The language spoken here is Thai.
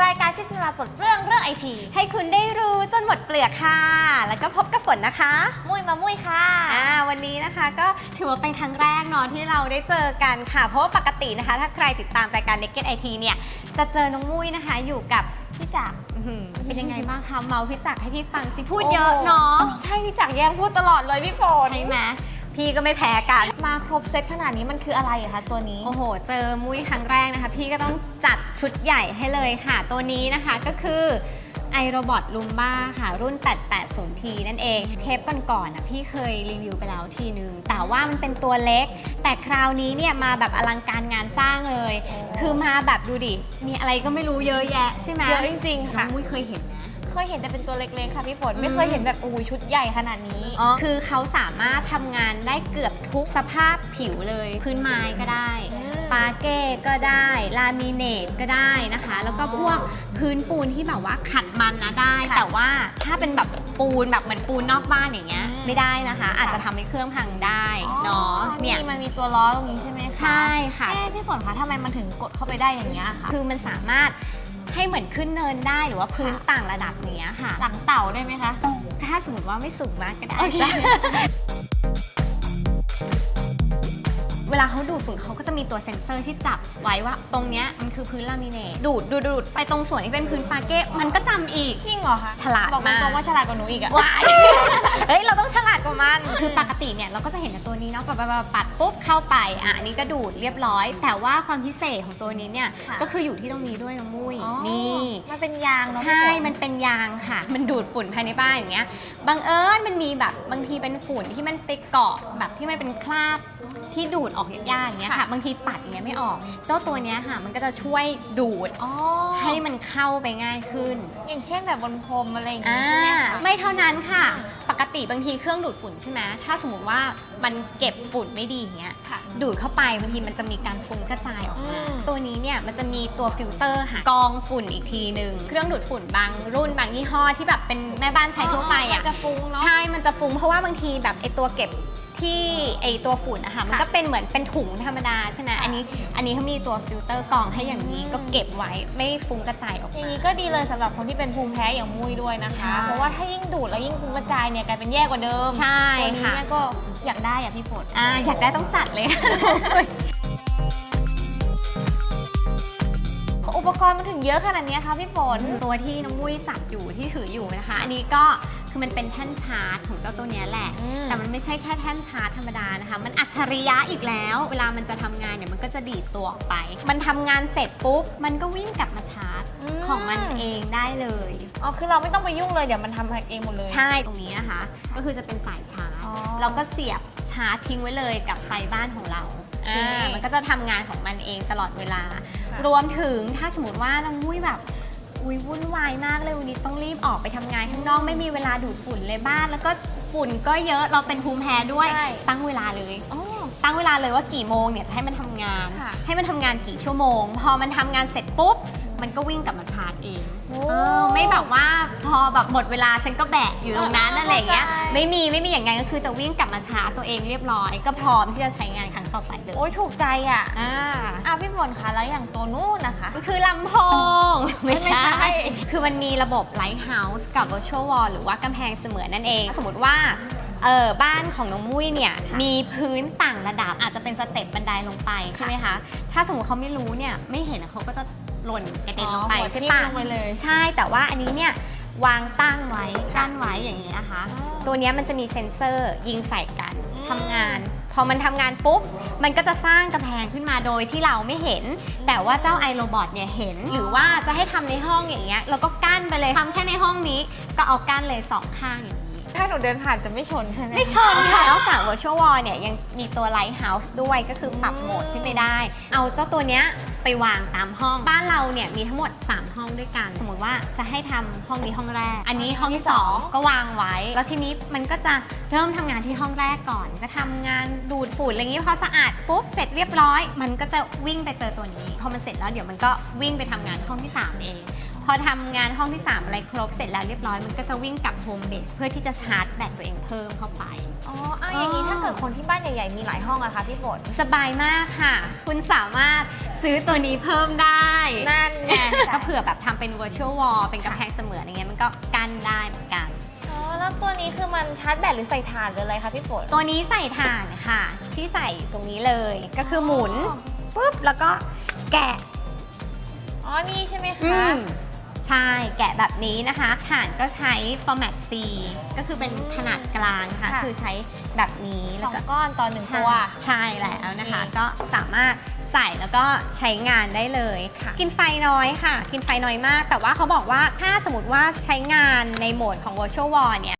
รายการที่จะมาปลดเปลื้องเรื่องไอทีให้คุณได้รู้จนหมดเปลือกค่ะแล้วก็พบกับฝนนะคะมุ้ยมามุ้ยค่ะวันนี้นะคะก็ถือว่าเป็นครั้งแรกเนาะที่เราได้เจอกันค่ะเพราะว่าปกตินะคะถ้าใครติดตามรายการ Naked IT เนี่ยจะเจอน้องมุ้ยนะคะอยู่กับพี่จักรเป็นยังไงบ้างคะเมาพี่จักรให้พี่ฟังสิพูดเยอะเนาะใช่พี่จักรแย่งพูดตลอดเลยพี่ฝนใช่ไหมพี่ก็ไม่แพ้กันมาครบเซตขนาดนี้มันคืออะไรคะตัวนี้โอ้โหเจอมุ้ยครั้งแรกนะคะพี่ก็ต้องจัดชุดใหญ่ให้เลยค่ะตัวนี้นะคะก็คือiRobot Roomba ค่ะรุ่น 880T นั่นเองเทปก่อนๆพี่เคยรีวิวไปแล้วทีนึงแต่ว่ามันเป็นตัวเล็กแต่คราวนี้เนี่ยมาแบบอลังการงานสร้างเลยคือมาแบบดูดิมีอะไรก็ไม่รู้เยอะแยะใช่ไหมเยอะจริงๆค่ะมุ้ยเคยเห็นนะเคยเห็นแต่เป็นตัวเล็กๆค่ะพี่ฝนไม่เคยเห็นแบบชุดใหญ่ขนาดนี้คือเขาสามารถทำงานได้เกือบทุกสภาพผิวเลยพื้นไม้ก็ได้ปาเก้ก็ได้ลามิเนตก็ได้นะคะแล้วก็พวกพื้นปูนที่แบบว่าขัดมันนะได้แต่ว่าถ้าเป็นแบบปูนแบบเหมือนปูนนอกบ้านอย่างเงี้ยไม่ได้นะคะอาจจะทำให้เครื่องพังได้เนาะเนี่ยมันมีตัวล้อตรงนี้ใช่ไหมคะใช่ค่ะพี่ฝนคะทำไมมันถึงกดเข้าไปได้อย่างเงี้ยค่ะคือมันสามารถให้เหมือนขึ้นเนินได้หรือว่าพื้นต่างระดับเนี้ยค่ะหลังเต่าได้ไหมคะถ้าสมมติว่าไม่สูงมากก็ได้เวลาเขาดูดฝุ่นเขาก็จะมีตัวเซ็นเซอร์ที่จับไว้ว่าตรงเนี้ยมันคือพื้นลามิเนตดูดไปตรงส่วนที่เป็นพื้นปาเก้มันก็จำอีกจริงเหรอคะฉลาดมากบอกว่าฉลาดกว่าหนูอีกอะว้ายเฮ้ยเราต้องฉลาดกว่ามันคือปกติเนี่ยเราก็จะเห็นในตัวนี้เนาะปัดปุ๊บเข้าไปอันนี้ก็ดูดเรียบร้อยแต่ว่าความพิเศษของตัวนี้เนี่ยก็คืออยู่ที่ตรงนี้ด้วยน้องมุ้ยนี่มันเป็นยางเนาะใช่มันเป็นยางค่ะมันดูดฝุ่นภายในบ้านอย่างเงี้ยบังเอิญมันมีแบบบางทีเป็นฝุ่นที่มันไปเกาะแบบที่มันเป็นคราบที่ดูดออกยากๆอย่างเงี้ยค่ะบางทีปัดอย่างเงี้ยไม่ออกเจ้าตัวเนี้ยค่ะมันก็จะช่วยดูดให้มันเข้าไปง่ายขึ้นอย่างเช่นแบบบนพรมอะไรอย่างเงี้ยใช่ไหมคะไม่เท่านั้นค่ะปกติบางทีเครื่องดูดฝุ่นใช่ไหมถ้าสมมติว่ามันเก็บฝุ่นไม่ดีอย่างเงี้ยดูดเข้าไปบางทีมันจะมีการฟุ้งกระจายออกมาตัวนี้เนี่ยมันจะมีตัวฟิลเตอร์ค่ะกรองฝุ่นอีกทีนึงเครื่องดูดฝุ่นบางรุ่นบางยี่ห้อที่แบบเป็นแม่บ้านใช้ทั่วไปอ่ะจะฟุ้งเนาะใช่มันจะฟุ้งเพราะว่าบางทีแบบไอตัวเก็บที่ไอตัวฝุ่นนะคะมันก็เป็นเหมือนเป็นถุงธรรมดาใช่ไหมอันนี้เขามีตัวฟิลเตอร์กรองให้อย่างนี้ก็เก็บไว้ไม่ฟุ้งกระจายออกมาอย่างนี้ก็ดีเลยสำหรับคนที่เป็นภูมิแพ้อย่างมุ้ยด้วยนะคะเพราะว่าถ้ายิ่งดูดแล้วยิ่งฟุ้งกระจายเนี่ยกลายเป็นแย่กว่าเดิมใช่ค่ะตัวนี้ก็อยากได้พี่ฝนอยากได้ต้องจัดเลยอุปกรณ์มันถึงเยอะขนาดนี้คะพี่ฝนตัวที่น้องมุ้ยจับอยู่ที่ถืออยู่นะคะอันนี้ก็คือมันเป็นแท่นชาร์จของเจ้าตัวนี้แหละแต่มันไม่ใช่แค่แท่นชาร์จธรรมดานะคะมันอัจฉริยะอีกแล้วเวลามันจะทำงานเนี่ยมันก็จะดีดตัวออกไปมันทำงานเสร็จปุ๊บมันก็วิ่งกลับมาชาร์จของมันเองได้เลยคือเราไม่ต้องไปยุ่งเลยเดี๋ยวมันทำเองหมดเลยใช่ตรงนี้นะคะก็คือจะเป็นสายชาร์จเราก็เสียบชาร์จทิ้งไว้เลยกับไฟบ้านของเรามันก็จะทำงานของมันเองตลอดเวลารวมถึงถ้าสมมติว่าน้องมุ้ยแบบวุ่นวายมากเลยวันนี้ต้องรีบออกไปทำงานข้างนอกไม่มีเวลาดูดฝุ่นเลยบ้านแล้วก็ฝุ่นก็เยอะเราเป็นภูมิแพ้ด้วยตั้งเวลาเลยตั้งเวลาเลยว่ากี่โมงเนี่ยจะให้มันทำงานให้มันทำงานกี่ชั่วโมงพอมันทำงานเสร็จปุ๊บมันก็วิ่งกลับมาชาร์จเองไม่แบบว่าพอแบบหมดเวลาฉันก็แบกอยู่ตรงนั้นอะไรเงี้ยไม่มีอย่างงั้นก็คือจะวิ่งกลับมาชาร์จตัวเองเรียบร้อยก็พร้อมที่จะใช้งานครั้งต่อไปเลยโอ้ยถูกใจอ่ะพี่ฝนคะแล้วอย่างตัวนู้นนะคะก็คือลำโพงไม่ใช่คือมันมีระบบ Lighthouse กับ Virtual Wall หรือว่ากำแพงเสมือนนั่นเองสมมติว่าบ้านของน้องมุ้ยเนี่ยมีพื้นต่างระดับอาจจะเป็นสเต็ปบันไดลงไปใช่ไหมคะถ้าสมมติเขาไม่รู้เนี่ยไม่เห็นเขาก็จะหล่นกระเด็นลงไปใช่ปะใช่แต่ว่าอันนี้เนี่ยวางตั้งไว้กั้นไว้อย่างนี้นะคะตัวนี้มันจะมีเซ็นเซอร์ยิงใส่กันทำงานพอมันทำงานปุ๊บมันก็จะสร้างกำแพงขึ้นมาโดยที่เราไม่เห็นแต่ว่าเจ้าiRobotเนี่ยเห็นหรือว่าจะให้ทำในห้องอย่างเงี้ยเราก็กั้นไปเลยทำแค่ในห้องนี้ก็เอากั้นเลย2ข้างอย่างนี้ถ้าหนูเดินผ่านจะไม่ชนใช่ไหมไม่ชนค่ะนอกจาก Virtual Wall เนี่ยยังมีตัว Lighthouse ด้วยก็คือปรับโหมดขึ้นไปได้เอาเจ้าตัวเนี้ยไปวางตามห้องบ้านเราเนี่ยมีทั้งหมด3ห้องด้วยกันสมมติว่าจะให้ทำห้องนี้ห้องแรกอันนี้ห้องที่2ก็วางไว้แล้วทีนี้มันก็จะเริ่มทำงานที่ห้องแรกก่อนก็ทำงานดูดฝุ่นอะไรอย่างนี้พอสะอาดปุ๊บเสร็จเรียบร้อยมันก็จะวิ่งไปเจอตัวนี้พอมันเสร็จแล้วเดี๋ยวมันก็วิ่งไปทำงานห้องที่3เองพอทำงานห้องที่3อะไรครบเสร็จแล้วเรียบร้อยมันก็จะวิ่งกลับโฮมเบสเพื่อที่จะชาร์จแบตตัวเองเพิ่มเข้าไปอย่างนี้ถ้าเกิดคนที่บ้านใหญ่ๆมีหลายห้องอะคะพี่ฝนสบายมากค่ะคุณสามารถซื้อตัวนี้เพิ่มได้นั่นไง ก็เผื่อแบบทำเป็น Virtual Wall เป็นกำแพงเสมือนอย่างเงี้ยมันก็กั้นได้เหมือนกัน อ๋อแล้วตัวนี้คือมันชาร์จแบตหรือใส่ถ่านหรืออะไรคะพี่ฝน ตัวนี้ใส่ถ่านค่ะที่ใส่อยู่ตรงนี้เลยก็คือหมุนปุ๊บแล้วก็แกะ อ๋อนี่ใช่ไหม อื คะ มใช่แกะแบบนี้นะคะถ่านก็ใช้ format C ก็คือเป็นขนาดกลางค่ะคือใช้แบบนี้ ส แล้ว อง ก็ ก้อนต่อหนึ่งตัว ใช่แล้วนะคะก็สามารถใส่แล้วก็ใช้งานได้เลย กินไฟน้อยค่ะกินไฟน้อยมากแต่ว่าเขาบอกว่าถ้าสมมติว่าใช้งานในโหมดของ Virtual Wall เนี่ย